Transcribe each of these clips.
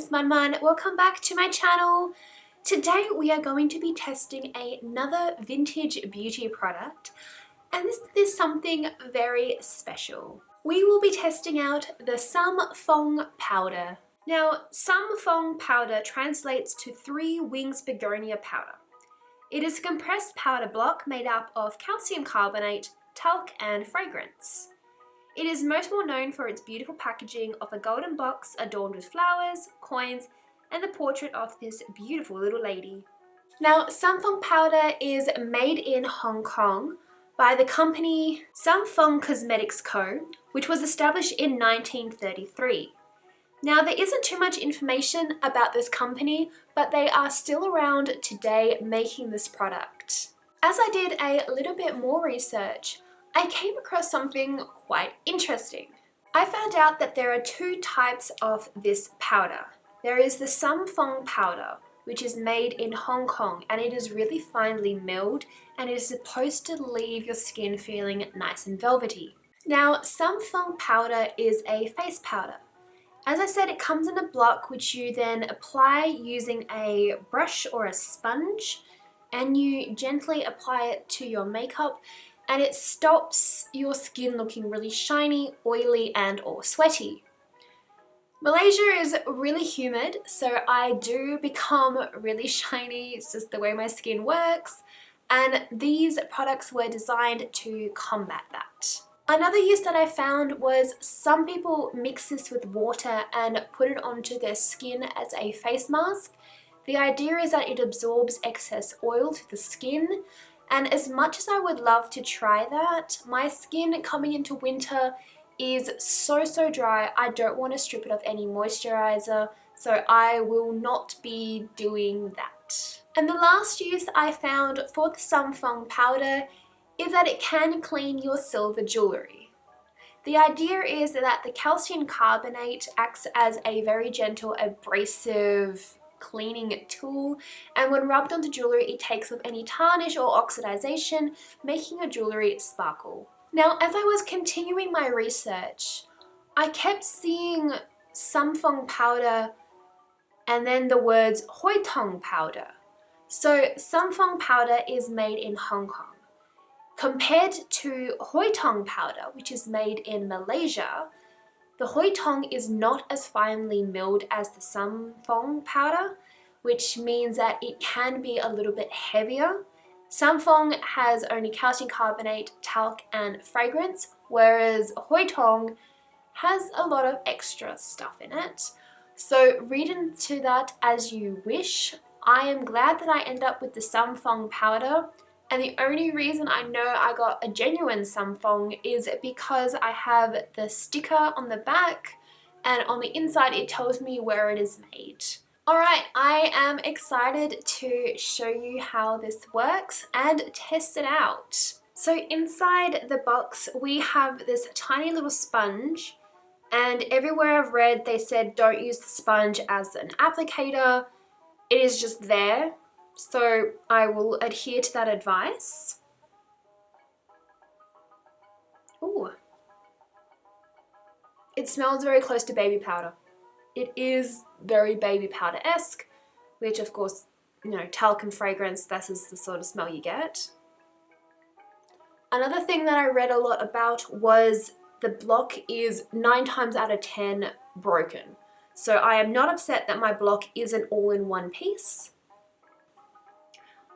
Miss MonMon. Welcome back to my channel. Today we are going to be testing another vintage beauty product, and this is something very special. We will be testing out the Sam Fong Powder. Now, Sam Fong Powder translates to 3 wings begonia powder. It is a compressed powder block made up of calcium carbonate, talc and fragrance. It is most well known for its beautiful packaging of a golden box adorned with flowers, coins, and the portrait of this beautiful little lady. Now, Sam Fong Powder is made in Hong Kong by the company Sam Fong Cosmetics Co., which was established in 1933. Now, there isn't too much information about this company, but they are still around today making this product. As I did a little bit more research, I came across something quite interesting. I found out that there are 2 types of this powder. There is the Sam Fong powder, which is made in Hong Kong, and it is really finely milled and it is supposed to leave your skin feeling nice and velvety. Now, Sam Fong powder is a face powder. As I said, it comes in a block which you then apply using a brush or a sponge, and you gently apply it to your makeup, and it stops your skin looking really shiny, oily and or sweaty. Malaysia is really humid, so I do become really shiny. It's just the way my skin works, and these products were designed to combat that. Another use that I found was some people mix this with water and put it onto their skin as a face mask. The idea is that it absorbs excess oil to the skin, and as much as I would love to try that, my skin coming into winter is so dry. I don't want to strip it of any moisturizer, so I will not be doing that. And the last use I found for the Sam Fong powder is that it can clean your silver jewellery. The idea is that the calcium carbonate acts as a very gentle abrasive cleaning tool, and when rubbed onto jewellery it takes off any tarnish or oxidization, making your jewellery sparkle. Now, as I was continuing my research, I kept seeing Sam Fong powder and then the words Hoi Tong Powder. So Sam Fong powder is made in Hong Kong. Compared to Hoi Tong powder, which is made in Malaysia, the Hoi Tong is not as finely milled as the Sam Fong powder, which means that it can be a little bit heavier. Sam Fong has only calcium carbonate, talc and fragrance, whereas Hoi Tong has a lot of extra stuff in it. So read into that as you wish. I am glad that I end up with the Sam Fong powder. And the only reason I know I got a genuine Sam Fong is because I have the sticker on the back, and on the inside it tells me where it is made. Alright, I am excited to show you how this works and test it out. So inside the box we have this tiny little sponge, and everywhere I've read they said don't use the sponge as an applicator. It is just there. So I will adhere to that advice. Ooh. It smells very close to baby powder. It is very baby powder-esque, which of course, you know, talc and fragrance, that is the sort of smell you get. Another thing that I read a lot about was the block is 9 times out of 10 broken. So I am not upset that my block isn't all in one piece.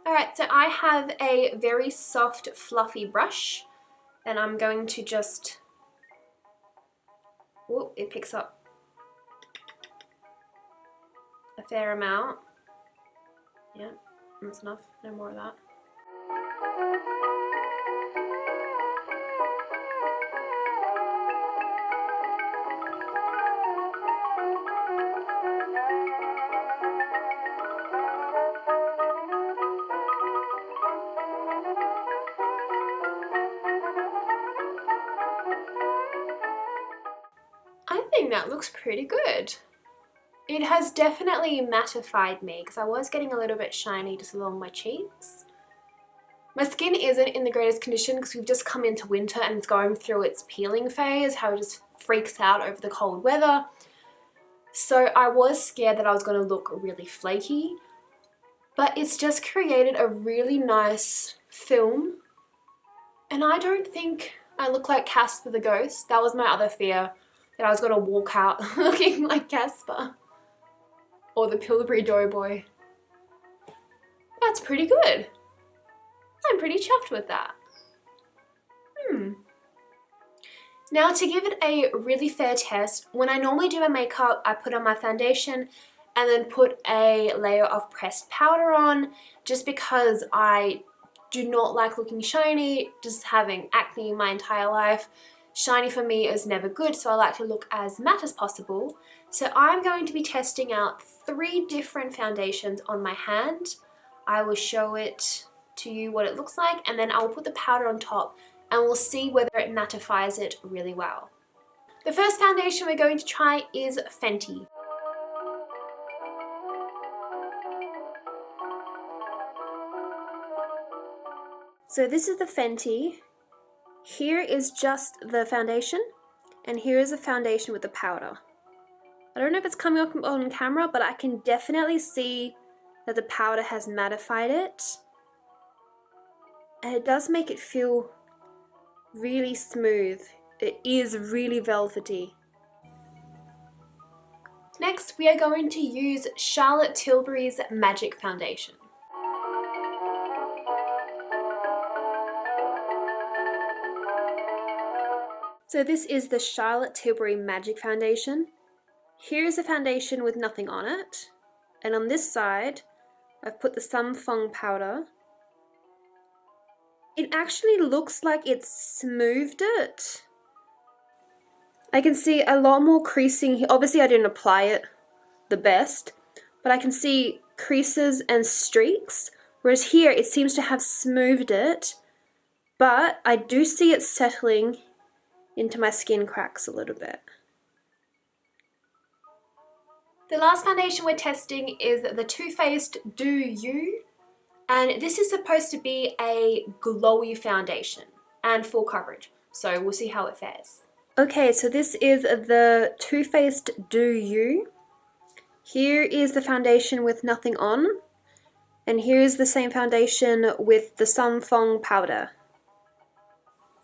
Alright, so I have a very soft, fluffy brush, and I'm going to just, oh, it picks up a fair amount. Yeah, that's enough, no more of that. I think that looks pretty good. It has definitely mattified me because I was getting a little bit shiny just along my cheeks. My skin isn't in the greatest condition because we've just come into winter and it's going through its peeling phase, how it just freaks out over the cold weather. So I was scared that I was going to look really flaky, but it's just created a really nice film. And I don't think I look like Casper the Ghost. That was my other fear, that I was going to walk out looking like Casper or the Tilbury Doughboy. That's pretty good. I'm pretty chuffed with that. Now, to give it a really fair test, when I normally do my makeup, I put on my foundation and then put a layer of pressed powder on, just because I do not like looking shiny, just having acne my entire life. Shiny for me is never good, so I like to look as matte as possible. So I'm going to be testing out 3 different foundations on my hand. I will show it to you what it looks like, and then I will put the powder on top and we'll see whether it mattifies it really well. The first foundation we're going to try is Fenty. So this is the Fenty. Here is just the foundation, and here is the foundation with the powder. I don't know if it's coming up on camera, but I can definitely see that the powder has mattified it. And it does make it feel really smooth. It is really velvety. Next, we are going to use Charlotte Tilbury's Magic Foundation. So this is the Charlotte Tilbury Magic Foundation. Here is a foundation with nothing on it. And on this side, I've put the Sam Fong Powder. It actually looks like it's smoothed it. I can see a lot more creasing here. Obviously I didn't apply it the best, but I can see creases and streaks, whereas here it seems to have smoothed it, but I do see it settling into my skin cracks a little bit. The last foundation we're testing is the Too Faced Do You, and this is supposed to be a glowy foundation and full coverage, so we'll see how it fares. Okay, so this is the Too Faced Do You. Here is the foundation with nothing on, and here is the same foundation with the Sam Fong Powder.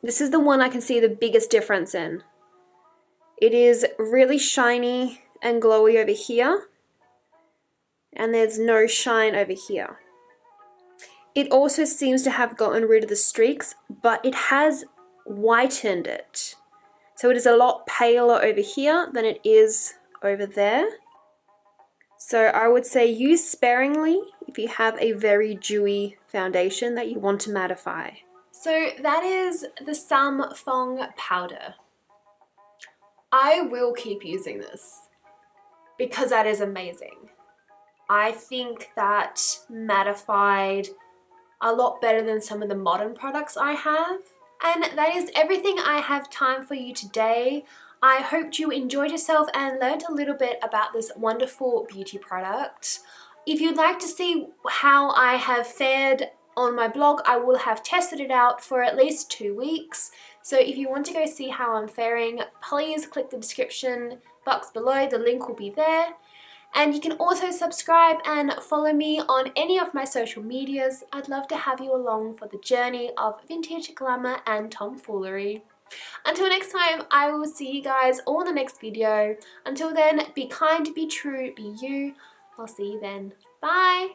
This is the one I can see the biggest difference in. It is really shiny and glowy over here, and there's no shine over here. It also seems to have gotten rid of the streaks, but it has whitened it. So it is a lot paler over here than it is over there. So I would say use sparingly if you have a very dewy foundation that you want to mattify. So that is the Sam Fong Powder. I will keep using this because that is amazing. I think that mattified a lot better than some of the modern products I have. And that is everything I have time for you today. I hope you enjoyed yourself and learned a little bit about this wonderful beauty product. If you'd like to see how I have fared on my blog, I will have tested it out for at least 2 weeks. So if you want to go see how I'm faring, please click the description box below. The link will be there. And you can also subscribe and follow me on any of my social medias. I'd love to have you along for the journey of vintage glamour and tomfoolery. Until next time, I will see you guys all in the next video. Until then, be kind, be true, be you. I'll see you then. Bye!